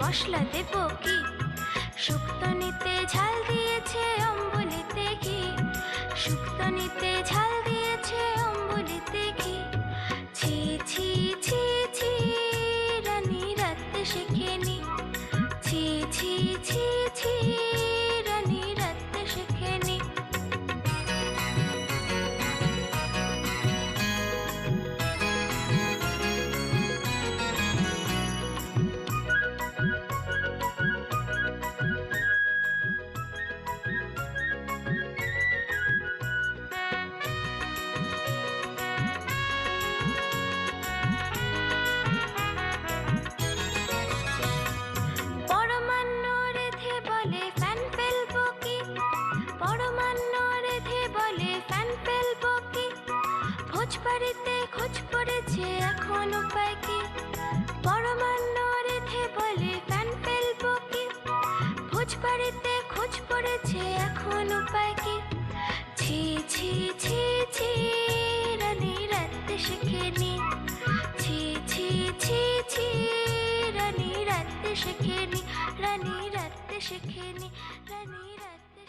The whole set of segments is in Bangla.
মশলা দেব কি শুক্তো নিতে ঝাল দিয়েছে অম্বলিতে ঘি শুক্তো নিতে ঝাল দিয়েছে অম্বলিতে ঘি ছি ছি ছি ছি রানী রাতে শেখেনি ছি ছি ছি ছি রানী রাতে শেখেনি খোঁজ পড়েছে এখন উপায় কি পরমান্ন রেধে বলে ফ্যান ফেলবো কি ভোজ বাড়িতে খোঁজ পড়েছে এখন উপায় কি ছি ছি ছি ছি রানী রাতে শেখেনি ছি ছি ছি ছি রানী রাতে শেখেনি রানী রাতে শেখেনি রানী রাতে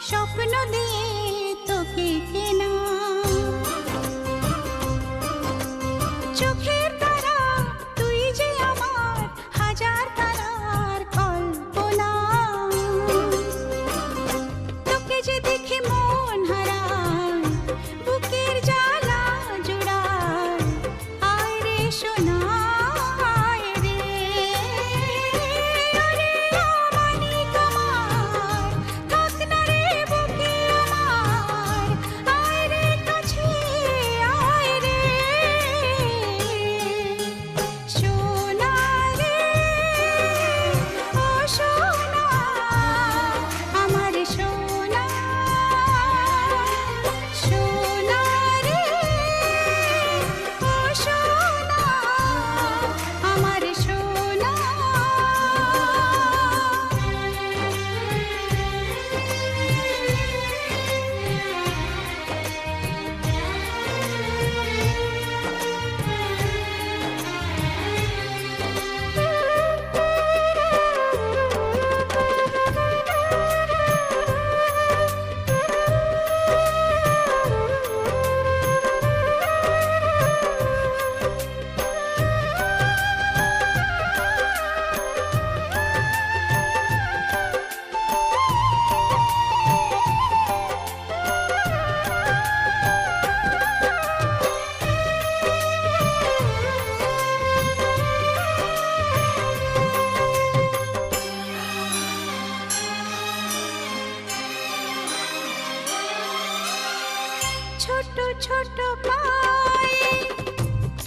স্বপ্ন দিয়ে তোকে কেনা চোখের তারা তুই যে আমার হাজার তারার কল্পনা তোকে যে দেখে মন হারায় বুকের জ্বালা জোড়ায় আয় রে সোনা ছোট ছোট পায়ে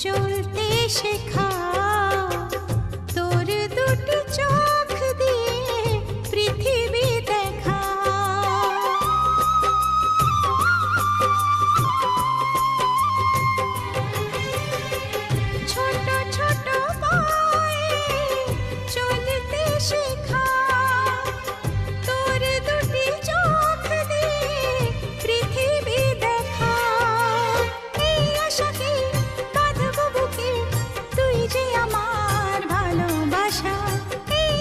চলতে শেখা তোর দুটি চোখ দিয়ে পৃথিবী দেখা ছোট ছোট পায়ে চলতে শেখা তোর দুটি চোখ দিয়ে পৃথিবী দেখা এই আশাকে বাঁধব বুকে তুই যে আমার ভালোবাসা এই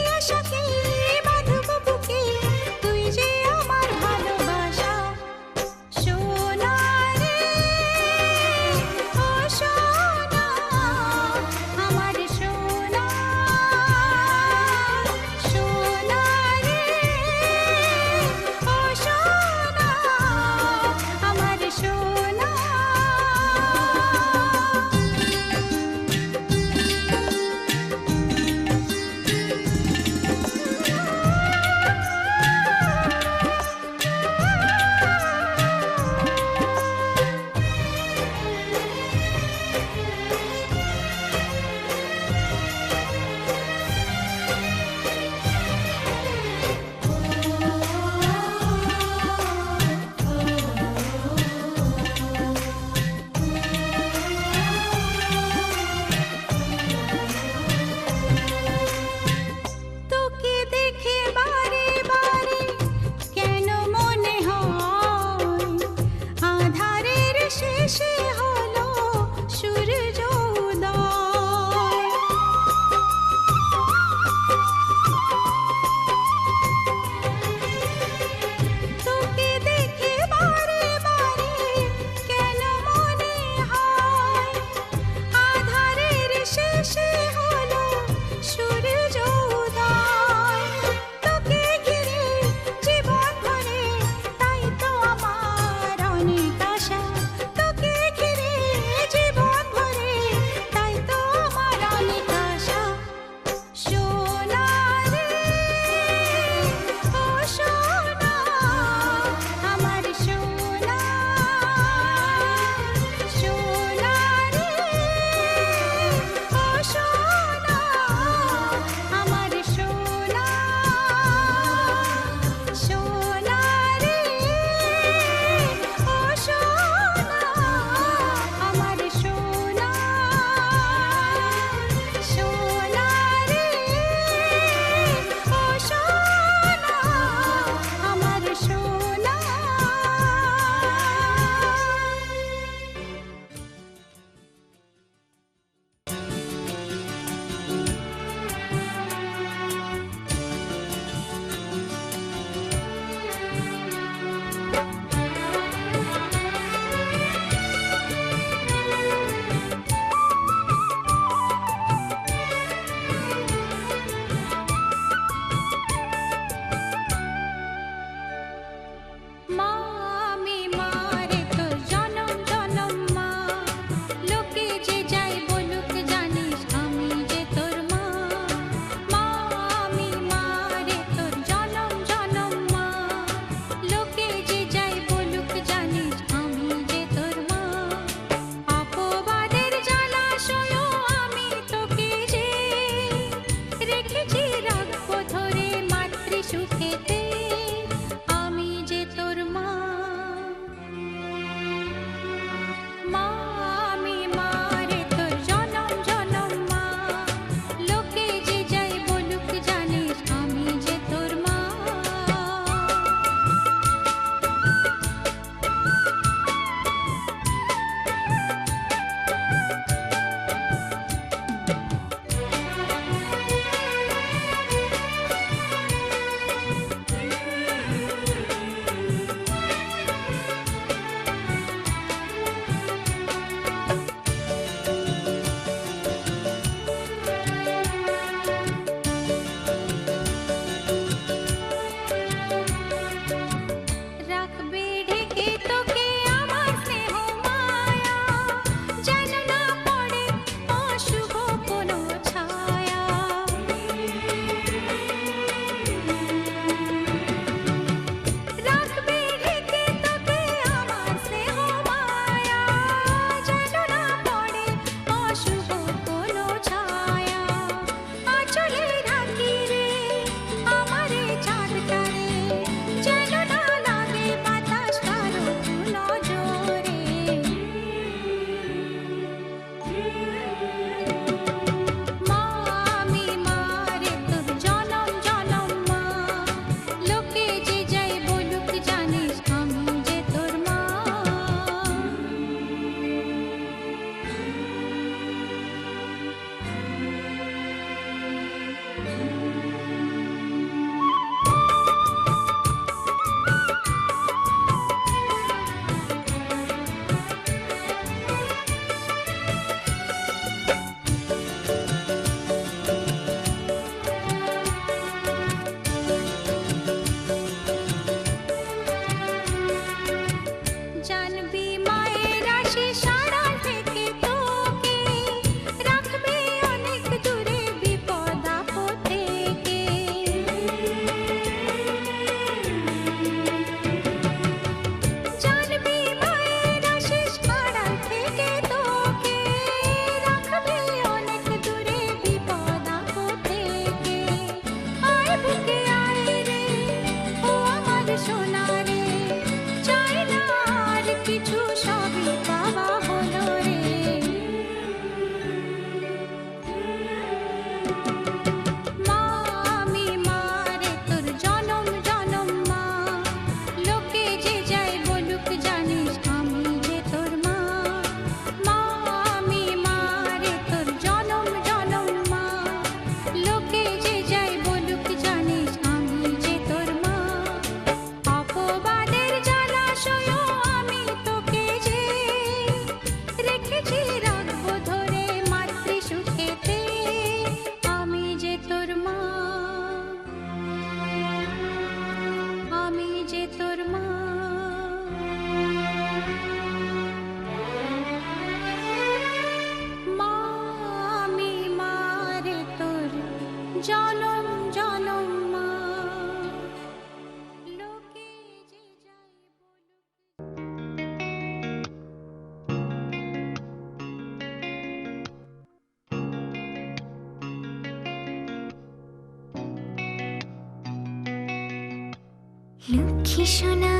লক্ষ্মী সোনা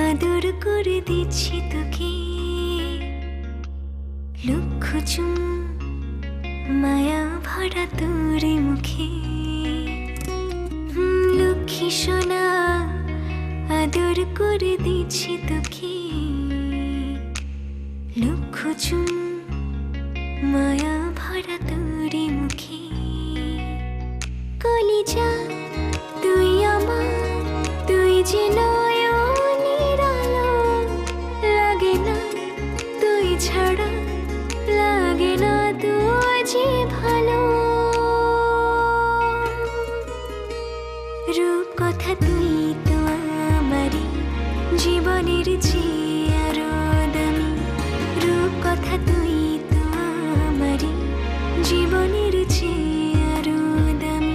আদর করে দিচ্ছি তোকে, লক্ষ চুম মায়া ভরা তোর মুখে। লক্ষ্মী সোনা আদর করে দিচ্ছি তোকে, লক্ষ চুম মায়া ভরা তোর মুখে। কলিজা তুই আমার, তুই যে নয়নের আলো, লাগে না তুই ছাড়া, লাগে না তুই যে ভালো। রূপ কথা তুই তো আমারই জীবনের চেয়ে আরো দামি, রূপ কথা তুই তো আমারই জীবনের চেয়ে আরো দামি।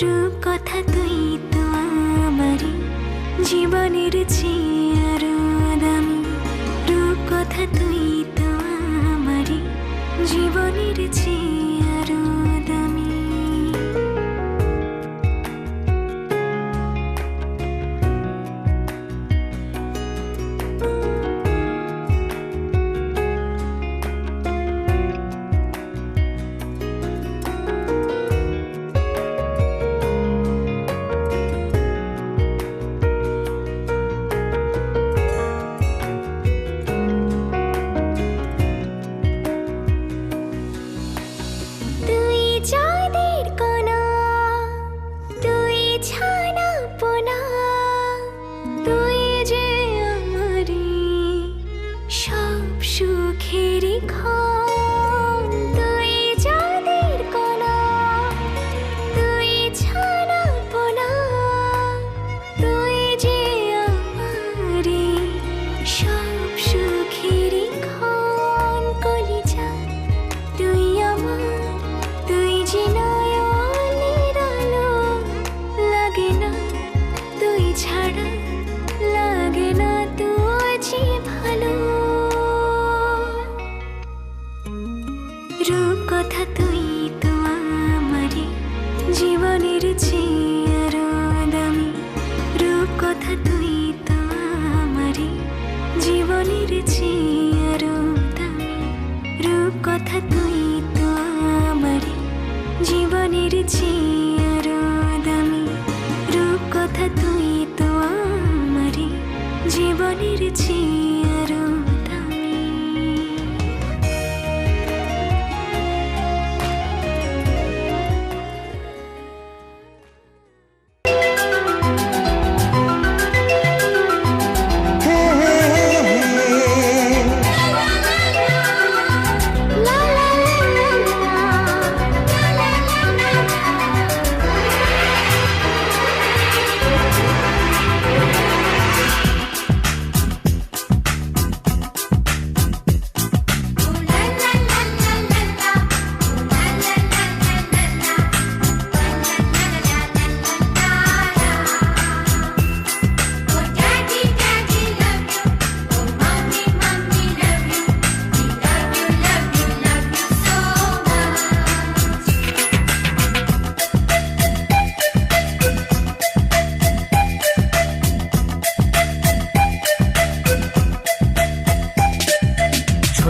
রূপ কথা তুই তো আমারই জীবনের চেয়ে আরো দামি, রূপ কথা তুই তো আমারই জীবনের চেয়ে আরো দামি।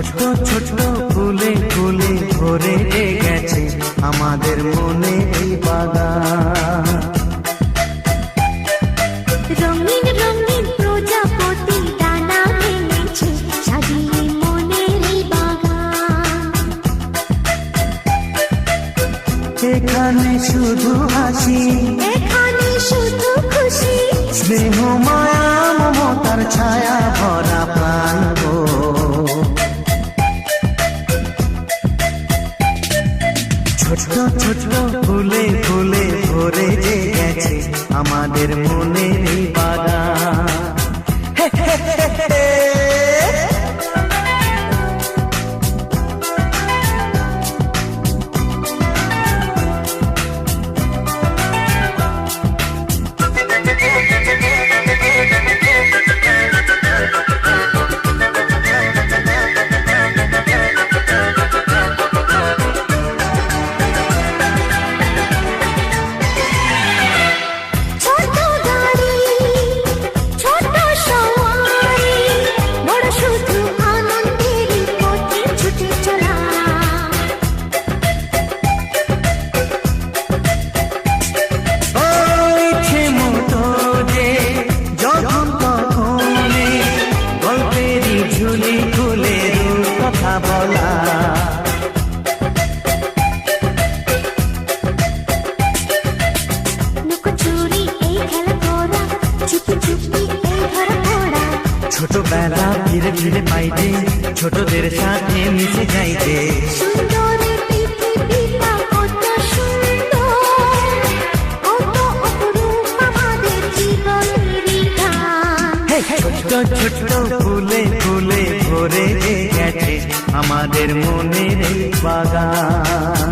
ছোট ছোট ফুলে ফুলে ভরে গেছে আমাদের মনে এই বাগান। রঙিন রঙিন প্রজাপতি ডানা মেলেছে সাজিয়ে মনের এই বাগান। এখানে শুধু হাসি, এখানে শুধু খুশি, স্নেহ মায়া মমতার ছায়া ভরা প্রাণ গো। ছোট ছোট ফুলে ফুলে ভরে যে গেছে আমাদের মনের এই বাগান। ছোট গাড়ি ছোট সওয়ারি, বড় শুধু আনন্দেরই পথে ছুটে চলা। ইচ্ছে মতো যে যখন তখনই গল্পেরই ঝুলি খুলে কথা বলা। লুকোচুরি এই খেলা করা, চুপি চুপি এই ধরা পড়া, ছোটবেলা ফিরে ফিরে পাইতে ছোটদের সাথে মিশে যাইতে। সুন্দর পৃথিবীটা কত সুন্দর, কত অপরূপ আমাদের জীবনেরই গান। ছোট ছোট ফুলে ফুলে ভরে যে গেছে আমাদের মনের এই বাগান।